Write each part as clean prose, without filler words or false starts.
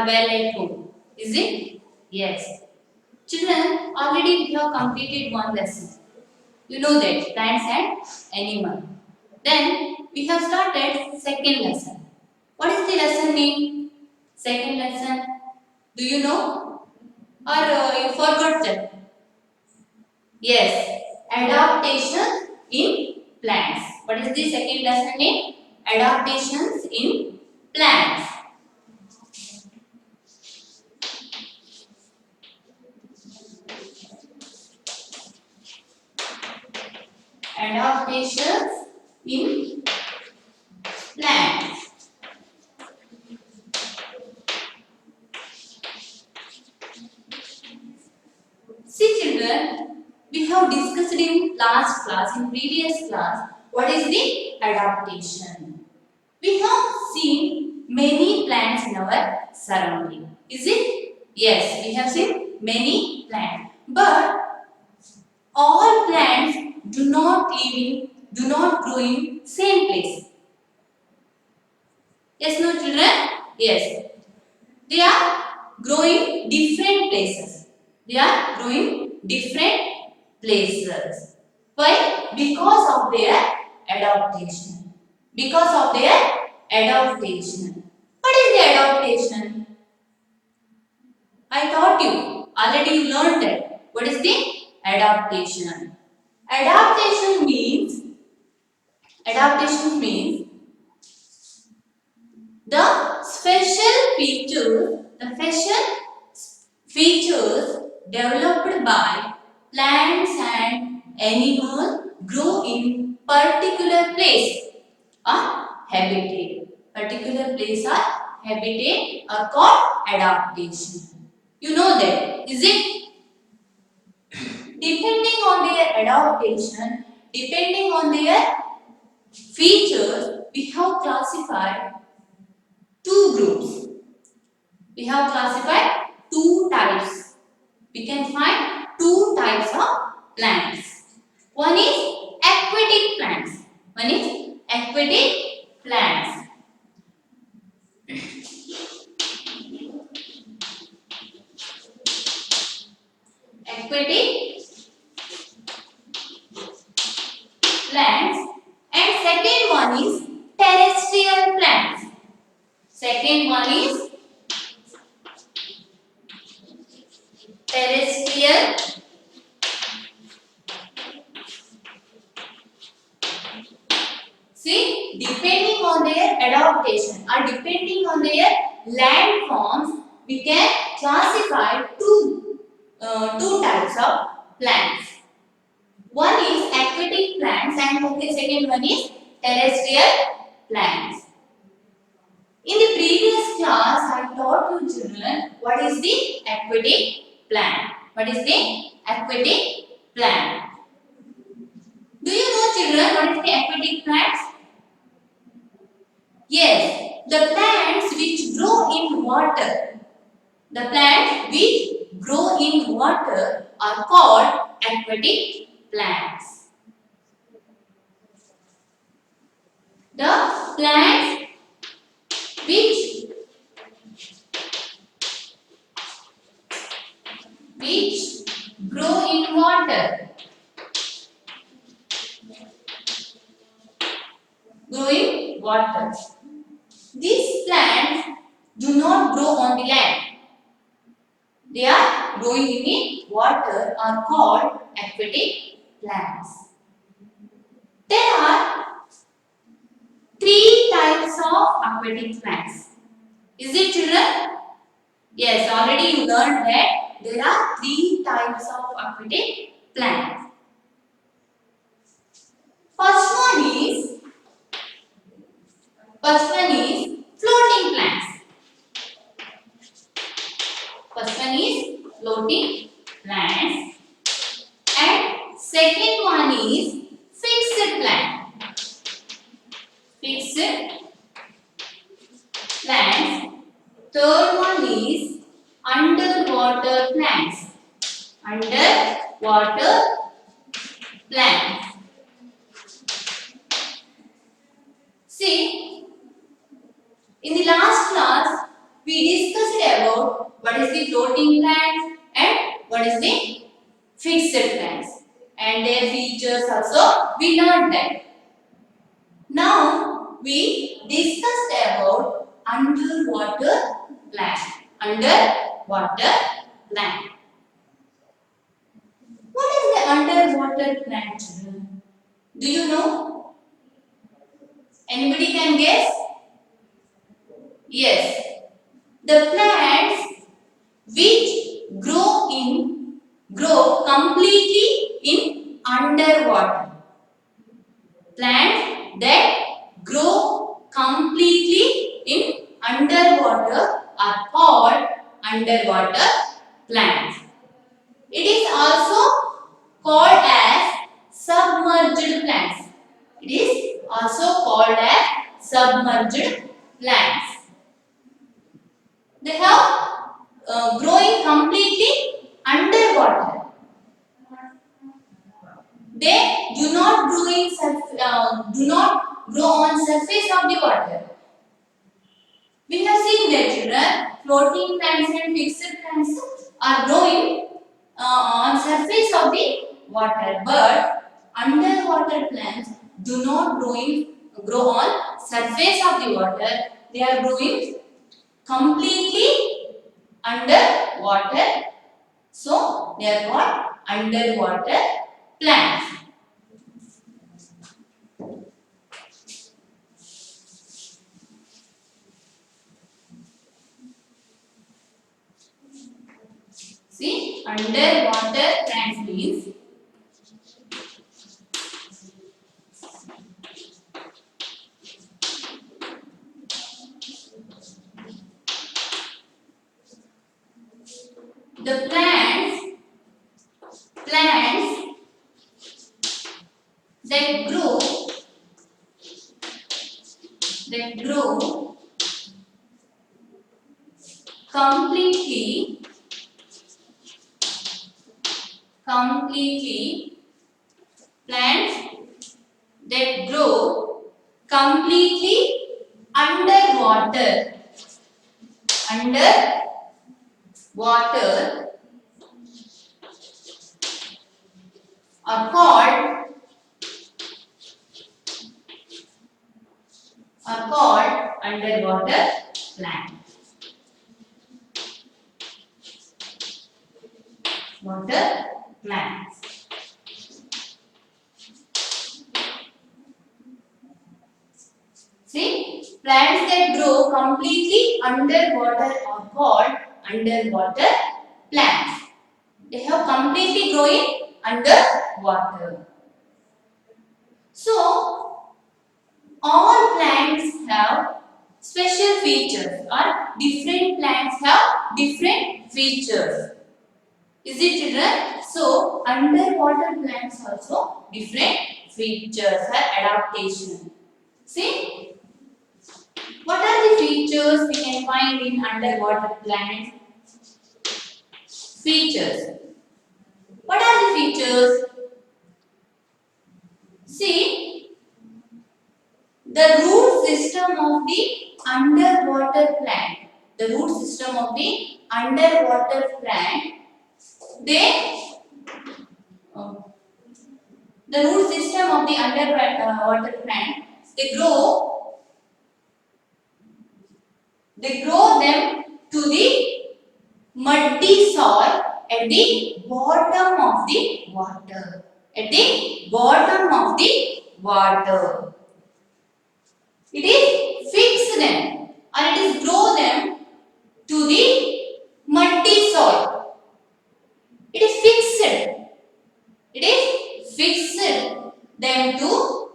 are well at home. Is it? Yes. Children, already we have completed one lesson. You know that, plants and animal. Then we have started second lesson. What is the lesson name? Second lesson. Do you know? Or you forgot that? Yes. Adaptation in plants. What is the second lesson name? Adaptations in plants. Adaptations in plants. See children, we have discussed in last class, in previous class, what is the adaptation. We have seen many plants in our surrounding. Is it? Yes, we have seen many plants. But all plants do not grow in same place. Yes, no children? Yes. They are growing different places. They are growing different places. Why? Because of their adaptation. Because of their adaptation. What is the adaptation? I taught you. Already you learned that. What is the adaptation? Adaptation means the special features developed by plants and animals grow in particular place or habitat. Particular place or habitat are called adaptation. You know that, is it? Depending on their adaptation, depending on their features, we have classified two groups. We have classified two types. We can find two types of plants. One is aquatic plants. One is aquatic plants. Aquatic plants. And second one is terrestrial plants. Second one is terrestrial See, depending on their adaptation or depending on their land forms, we can classify two types of plants. One is aquatic plants and the second one is terrestrial plants. In the previous class, I taught you children what is the aquatic plant. What is the aquatic plant? Do you know children what is the aquatic plants? Yes, the plants which grow in water. The plants which grow in water are called aquatic plants. The plants which grow in water. Grow in water. These plants do not grow on the land. They are growing in the water are called aquatic plants. There are three types of aquatic plants. Is it children? Yes, already you learned that there are three types of aquatic plants. First one is floating plants. First one is floating plants. And second one is fixed plant. Fixed plants. Third one is underwater plants. Underwater plants. See, in the last class we discussed what is the floating plants and what is the fixed plants, and their features also we learned that. Now we discussed about underwater plant. Underwater plant. What is the underwater plant, children? Do you know? Anybody can guess? Yes. The plants which grow completely in underwater. Plants that grow completely in underwater are called underwater plants. It is also called as submerged plants. It is also called as submerged plants. They have growing completely underwater. They do not grow on surface of the water. We have seen that, children, floating plants and fixed plants are growing on surface of the water, but underwater plants do not grow on surface of the water. They are growing completely underwater. So they are called underwater plants. See, underwater plants means the plants that grow completely plants that grow completely underwater are called underwater plants. Water plants. See, plants that grow completely underwater are called underwater plants. They have completely growing underwater. So, all plants have special features, or different plants have different features. Is it, children? So, underwater plants also different features or adaptation. See, what are the features we can find in underwater plants? Features. What are the features? See, the root system of the underwater plant. The root system of the underwater plant. Uh, the root system of the underwater plant. They grow them to the muddy soil at the bottom of the water. At the bottom of the water. It is fix them, or it is grow them to the muddy soil. It is fixed. It is fixed them to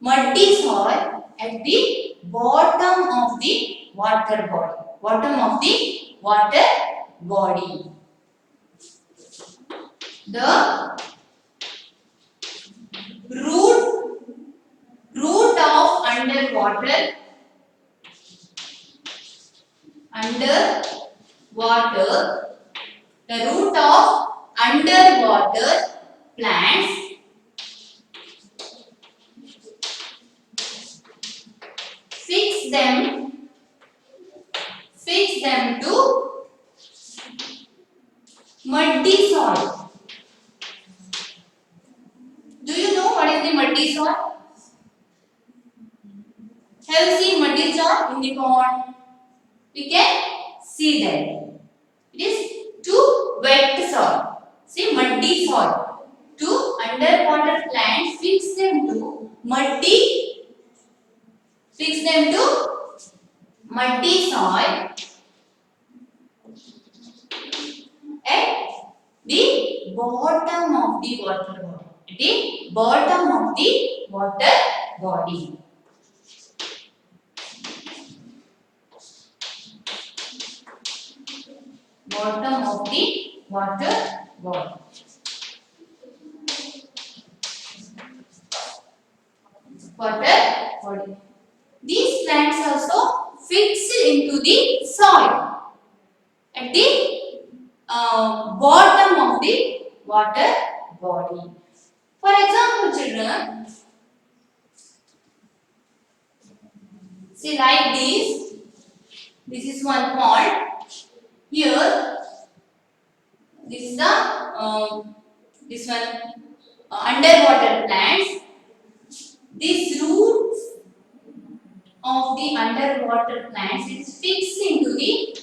muddy soil at the bottom of the water body. Bottom of the water body. The root of underwater the root of underwater plants fix them to Muddy soil. Do you know what is the muddy soil? Have you seen muddy soil in the pond? We can see that. It is too wet soil. See, muddy soil. To underwater plants, fix them to muddy soil at the bottom of the water body. At the bottom of the water body. Bottom of the water body. Water body. These plants also fixed into the soil at the bottom of the water body. For example, children, see like this. This is one pond. Here, this is the this one underwater plants. These roots of the underwater plants is fixed into the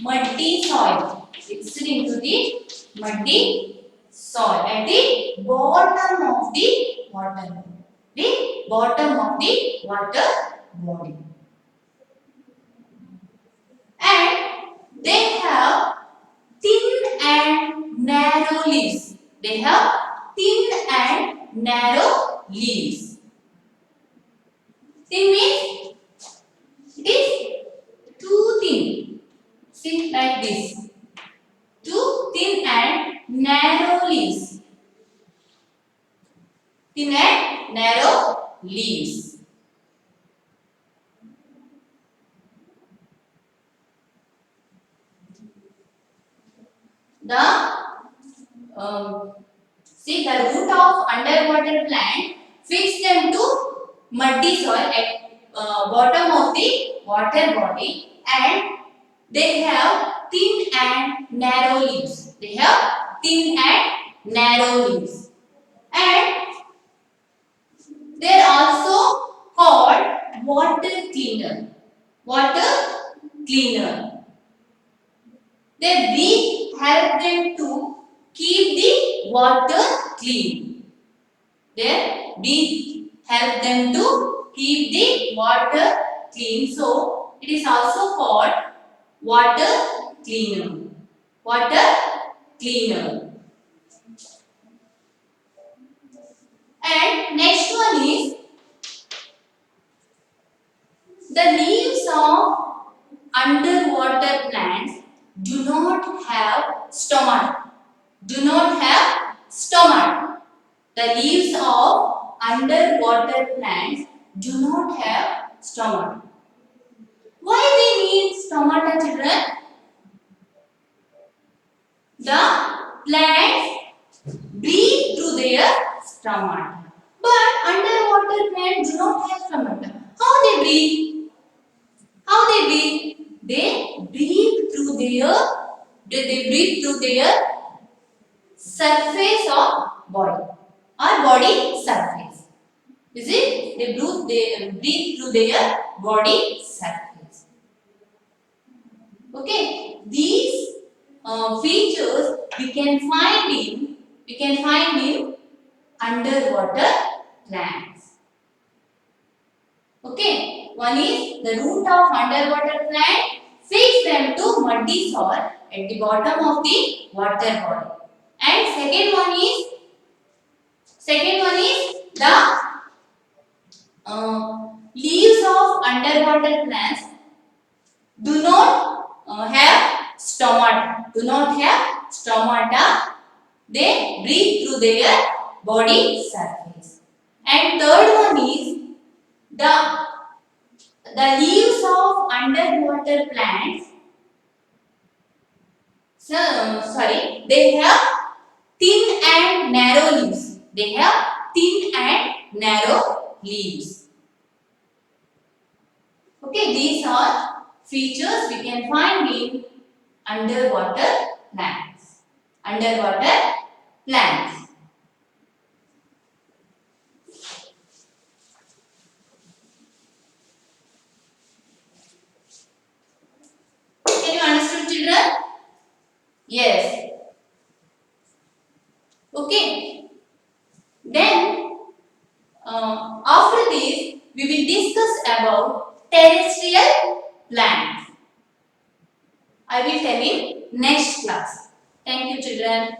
muddy soil. Fixed into the muddy soil at the bottom of the water body. The bottom of the water body. And they have thin and narrow leaves. They have thin and narrow leaves. Thin means it is too thin. See like this. Too thin and narrow leaves. Thin and narrow leaves. See the root of underwater plant fix them to muddy soil at bottom of the water body, and they have thin and narrow leaves. They have thin and narrow leaves, and they are also called water cleaner. Water cleaner. Their beak help them to keep the water clean. Their beak help them to keep the water clean. So, it is also called water cleaner. Water cleaner. And next one is the leaves of underwater plants do not have stomach. Do not have stomach. The leaves of underwater plants do not have stomach. Why they need stomata, children? The plants breathe through their stomata. But underwater plants do not have stomata. How they breathe? How they breathe? They breathe through their surface of body or body surface. Is it? They breathe through their body surface. Okay. These features we can find in underwater plants. Okay. One is the root of underwater plant fix them to muddy soil at the bottom of the water body. And second one is the leaves of underwater plants do not have stomata. Do not have stomata. They breathe through their body surface. And third one is the leaves of underwater plants. They have thin and narrow leaves. They have thin and narrow leaves. Okay, these are features we can find in underwater plants. underwater plants. Can you understand, children? Yes. Okay. Then after this we will discuss about terrestrial plants. I will tell in next class. Thank you, children.